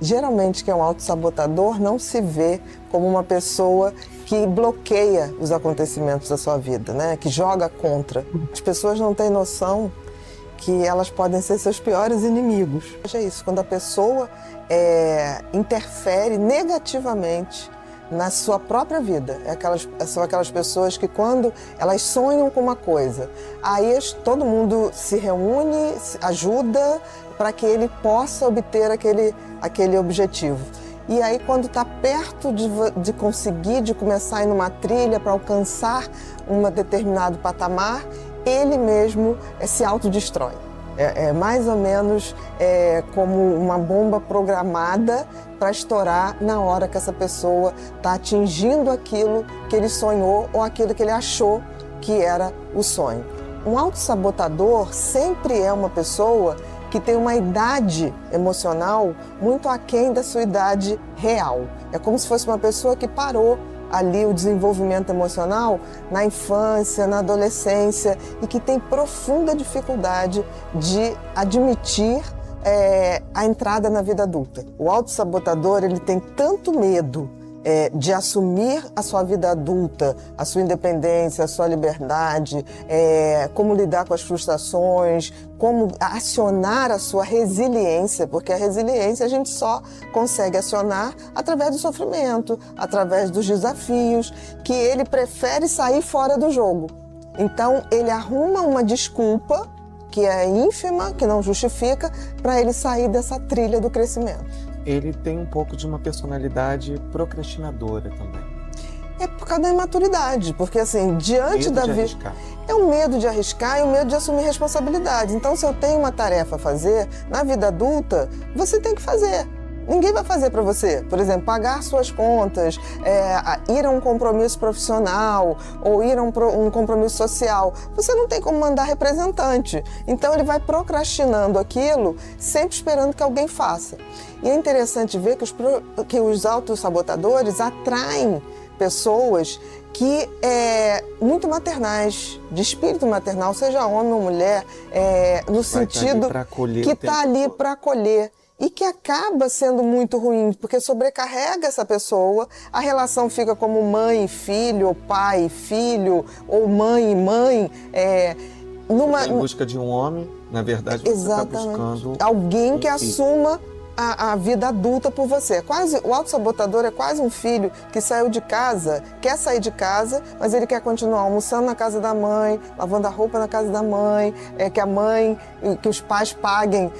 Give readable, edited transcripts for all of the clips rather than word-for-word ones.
Geralmente quem é um autossabotador não se vê como uma pessoa que bloqueia os acontecimentos da sua vida, né? Que joga contra. As pessoas não têm noção que elas podem ser seus piores inimigos. É isso, quando a pessoa interfere negativamente na sua própria vida. São aquelas pessoas que quando elas sonham com uma coisa, aí todo mundo se reúne, ajuda para que ele possa obter aquele objetivo. E aí quando está perto de conseguir, de começar a ir numa trilha para alcançar um determinado patamar, ele mesmo se autodestrói. É mais ou menos como uma bomba programada para estourar na hora que essa pessoa está atingindo aquilo que ele sonhou ou aquilo que ele achou que era o sonho. Um autossabotador sempre é uma pessoa que tem uma idade emocional muito aquém da sua idade real. É como se fosse uma pessoa que parou ali o desenvolvimento emocional na infância, na adolescência e que tem profunda dificuldade de admitir a entrada na vida adulta. O autossabotador, ele tem tanto medo de assumir a sua vida adulta, a sua independência, a sua liberdade, como lidar com as frustrações, como acionar a sua resiliência, porque a resiliência a gente só consegue acionar através do sofrimento, através dos desafios, que ele prefere sair fora do jogo. Então ele arruma uma desculpa que é ínfima, que não justifica, para ele sair dessa trilha do crescimento. Ele tem um pouco de uma personalidade procrastinadora também. É por causa da imaturidade, porque assim, diante da vida... É o medo de arriscar e o medo de assumir responsabilidade. Então, se eu tenho uma tarefa a fazer, na vida adulta, você tem que fazer. Ninguém vai fazer para você. Por exemplo, pagar suas contas, ir a um compromisso profissional ou ir a um compromisso social. Você não tem como mandar representante. Então, ele vai procrastinando aquilo, sempre esperando que alguém faça. E é interessante ver que os autossabotadores atraem pessoas que muito maternais, de espírito maternal, seja homem ou mulher, no sentido que está ali para acolher. E que acaba sendo muito ruim, porque sobrecarrega essa pessoa, a relação fica como mãe e filho, ou pai e filho, ou mãe e mãe. Em busca de um homem, na verdade você está buscando alguém que assuma a vida adulta por você. O autossabotador é quase um filho que saiu de casa, quer sair de casa, mas ele quer continuar almoçando na casa da mãe, lavando a roupa na casa da mãe, que os pais paguem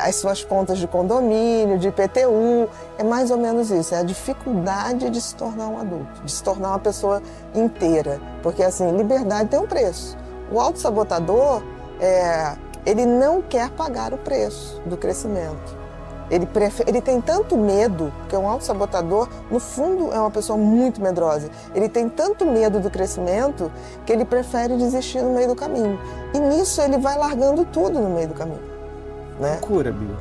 as suas contas de condomínio, de IPTU. É mais ou menos isso, é a dificuldade de se tornar um adulto, de se tornar uma pessoa inteira. Porque assim, liberdade tem um preço. O autossabotador, ele não quer pagar o preço do crescimento. Ele tem tanto medo, porque um autossabotador, no fundo, é uma pessoa muito medrosa. Ele tem tanto medo do crescimento que ele prefere desistir no meio do caminho. E nisso ele vai largando tudo no meio do caminho. Né? Tem cura, Bia?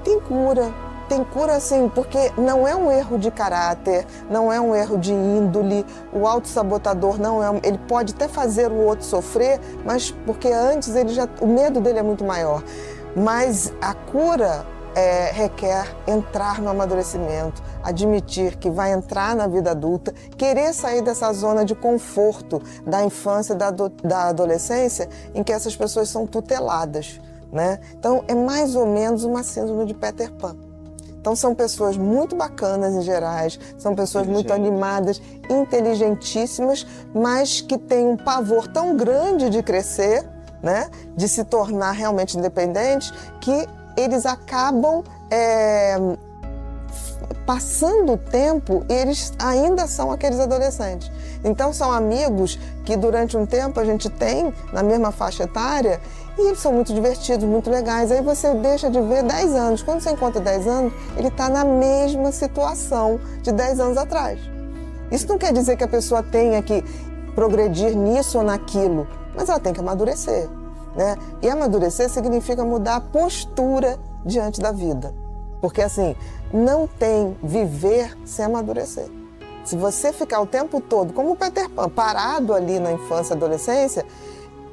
Tem cura. Tem cura sim, porque não é um erro de caráter, não é um erro de índole. O autossabotador ele pode até fazer o outro sofrer, mas porque antes o medo dele é muito maior. Mas a cura requer entrar no amadurecimento, admitir que vai entrar na vida adulta, querer sair dessa zona de conforto da infância, da adolescência, em que essas pessoas são tuteladas, né? Então, é mais ou menos uma síndrome de Peter Pan. Então, são pessoas muito bacanas em gerais, são pessoas muito animadas, inteligentíssimas, mas que têm um pavor tão grande de crescer, né? De se tornar realmente independentes, que eles acabam passando o tempo e eles ainda são aqueles adolescentes. Então são amigos que durante um tempo a gente tem na mesma faixa etária e eles são muito divertidos, muito legais. Aí você deixa de ver 10 anos. Quando você encontra 10 anos, ele está na mesma situação de 10 anos atrás. Isso não quer dizer que a pessoa tenha que progredir nisso ou naquilo, mas ela tem que amadurecer. Né? E amadurecer significa mudar a postura diante da vida. Porque assim, não tem viver sem amadurecer. Se você ficar o tempo todo, como o Peter Pan, parado ali na infância e adolescência,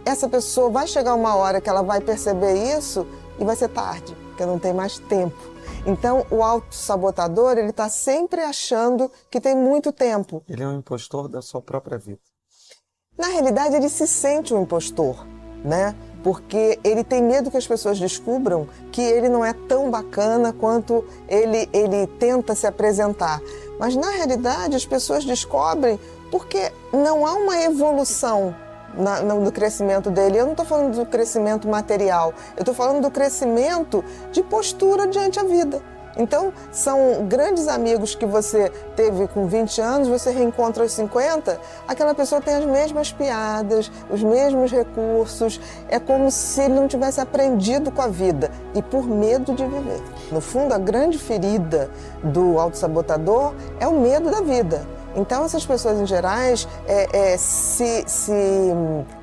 essa pessoa vai chegar uma hora que ela vai perceber isso e vai ser tarde, porque não tem mais tempo. Então, o autossabotador, ele está sempre achando que tem muito tempo. Ele é um impostor da sua própria vida. Na realidade, ele se sente um impostor, né? Porque ele tem medo que as pessoas descubram que ele não é tão bacana quanto ele tenta se apresentar. Mas, na realidade, as pessoas descobrem porque não há uma evolução no crescimento dele. Eu não estou falando do crescimento material, eu estou falando do crescimento de postura diante a vida. Então, são grandes amigos que você teve com 20 anos, você reencontra aos 50, aquela pessoa tem as mesmas piadas, os mesmos recursos, é como se ele não tivesse aprendido com a vida e por medo de viver. No fundo, a grande ferida do autossabotador é o medo da vida. Então, essas pessoas, em gerais,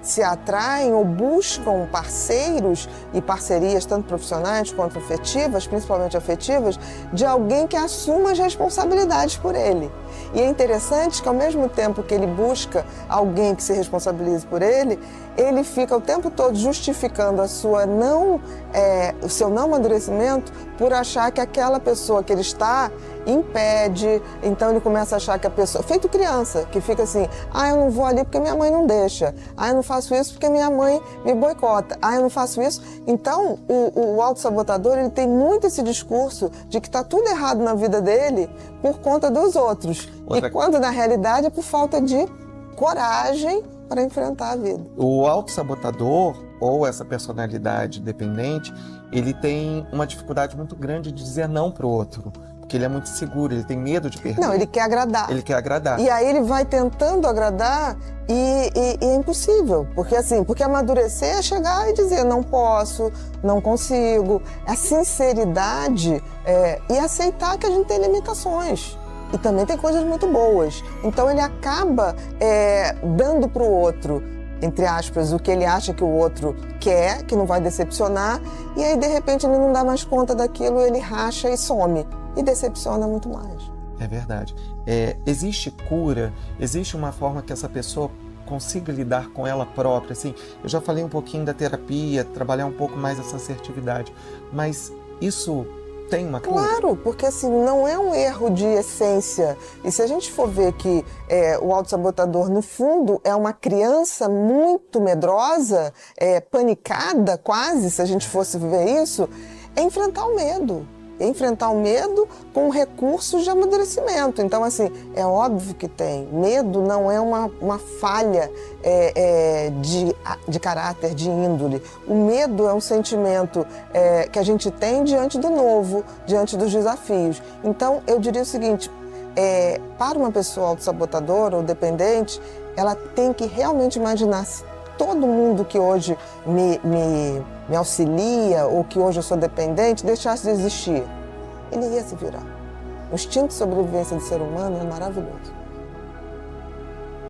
se atraem ou buscam parceiros e parcerias, tanto profissionais quanto afetivas, principalmente afetivas, de alguém que assuma as responsabilidades por ele. E é interessante que, ao mesmo tempo que ele busca alguém que se responsabilize por ele, ele fica o tempo todo justificando o seu não amadurecimento por achar que aquela pessoa que ele está impede. Então ele começa a achar que a pessoa... Feito criança, que fica assim, eu não vou ali porque minha mãe não deixa. Eu não faço isso porque minha mãe me boicota. Eu não faço isso. Então o autossabotador, ele tem muito esse discurso de que está tudo errado na vida dele por conta dos outros. E quando na realidade é por falta de coragem para enfrentar a vida. O autossabotador, ou essa personalidade dependente, ele tem uma dificuldade muito grande de dizer não para o outro. Porque ele é muito seguro, ele tem medo de perder. Não, ele quer agradar. Ele quer agradar. E aí ele vai tentando agradar e é impossível. Porque amadurecer é chegar e dizer não posso, não consigo. A sinceridade e aceitar que a gente tem limitações. E também tem coisas muito boas. Então ele acaba dando para o outro, entre aspas, o que ele acha que o outro quer, que não vai decepcionar, e aí de repente ele não dá mais conta daquilo, ele racha e some. E decepciona muito mais. É verdade. Existe cura? Existe uma forma que essa pessoa consiga lidar com ela própria? Assim, eu já falei um pouquinho da terapia, trabalhar um pouco mais essa assertividade, mas isso tem uma cura? Claro, porque assim, não é um erro de essência. E se a gente for ver que o autossabotador, no fundo, é uma criança muito medrosa, panicada quase, se a gente fosse ver isso, é enfrentar o medo. Enfrentar o medo com recursos de amadurecimento. Então, assim, é óbvio que tem. Medo não é uma falha de caráter, de índole. O medo é um sentimento que a gente tem diante do novo, diante dos desafios. Então, eu diria o seguinte, para uma pessoa autossabotadora ou dependente, ela tem que realmente imaginar se todo mundo que hoje me auxilia ou que hoje eu sou dependente deixasse de existir, ele ia se virar. O instinto de sobrevivência do ser humano é maravilhoso.